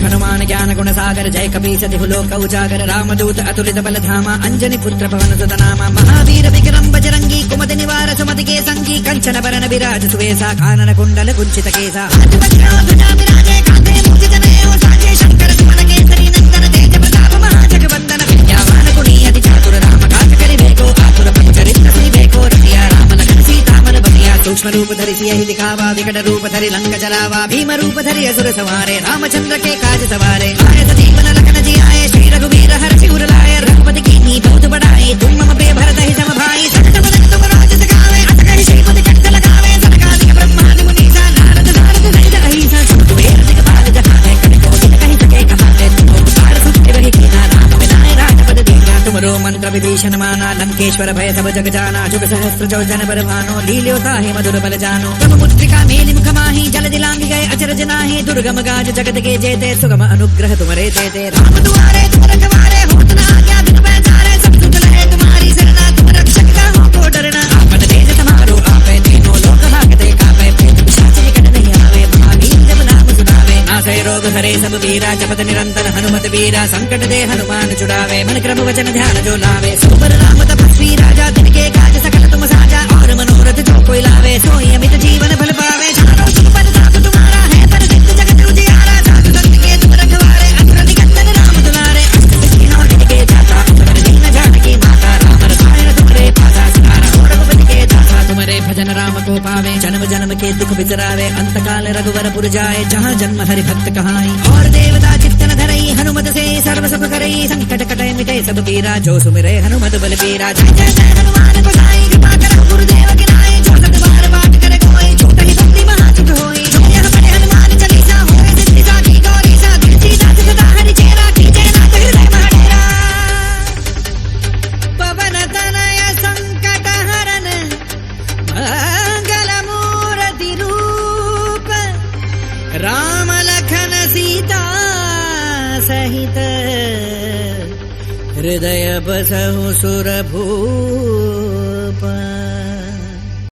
हनुमान ज्ञान गुण सागर जय कपीस तिहु लोक उजागर रामदूत अतुलित बल धामा अंजनी पुत्र पवन सुत नामा महावीर विक्रम बजरंगी कुमति निवार सुमति के संगी कंचन बरन विराज सुवेसा कानन कुंडल कुंचित केसा शंकर सुमन केसरी नंदन तेज प्रताप महाजगवंदन विद्यावान गुणी अति चातुर राम काज करि बेको आतुर चरित्र श्री बेको रसिया राम लखन सीता मन बसिया सूक्ष्म रूप धरि सियहि दिखावा विकट रूप धरि लंक जलावा भीम रूप धरि असुर संहारे रामचंद्र के काज सवारे आए सजीवन लखन जी आए श्री रघुवीर हर्षि उर लाए रघुपति कीन्ही बहुत बड़ाई तुम मम प्रिय भरत हि सम भाई सकल तुम राज सिखावे अस कहि श्रीपति कंठ लगावे सनकादिक ब्रह्मादि मुनीसा नारद सहित अहिसा सुत वेद दिगपाल जहाने कवि कोटि कहि सके कहाते तुम उपकार सुत रहि कीना राम बिनाए राजपद दीना तुमरो मंत्र विभीषण माना लंकेश्वर भय सब जग जाना जुग सहस्त्र जो जन बर भानो लील्योता ही मधुर बल जानो तब मुद्रिका मेलि मुख माहि जल दिलांग गए अचरज नाहि दुर्गम गाज जगत के जेते सुगम अनुग्रह तुम्हारे देते राम दुआरे तुम रखवारे होत न आज्ञा बिनु पैसारे सब सुख लहे तुम्हारी सरना तुम रक्षक हो को डरना आपन तेज तुम्हारो आपे तीनों लोक भागते कापे प्रेत पिशाच निकट नहीं आवे महावीर जब नाम सुनावे नासै रोग हरे सब वीरा जपत निरंतर हनुमत वीरा संकट दे हनुमान छुड़ावे मन क्रम वचन ध्यान जो लावे सुपर राम तपस्वी राजा तिनके काज सकल तुम साजा और मनोरथ जो कोई लावे सोई अमित जीवन फल पावे चारों जुग पद ताप तुम्हारा है पर सिद्ध जगत उजियारा साधु संत के तुम रखवारे असुर निकंदन राम दुलारे अष्ट सिद्धि नौ निधि के दाता तुम्हारे दीन जानकी माता राम रसायन तुम्हारे पासा सहारा और रघुपति के दासा तुम्हारे भजन राम को पावे जन्म जन्म के दुख बिसरावे अंत काल रघुवर पुर जाए जहाँ जन्म हरि भक्त कहाई और देवता चित्तन धरई हनुमत से सर्व सुख करई संकट कटे मिटे सब पीरा जो सुमिरे हनुमत बल बीरा जय जय जय हनुमान गोसाई कृपा करो गुरुदेव की नाई जो सत बार बात करे कोई छूट ही बंदी महासुख होई जो यह पढ़े हनुमान चालीसा होए सिद्धि साखी गौरी सा तुलसीदास सदा हरि चेरा कीजे नाथ हृदय महाडेरा पवन तनय संकट हरन मंगल मूर्ति रूप राम लखन सीता सहित हृदय बसहु सुरभूप।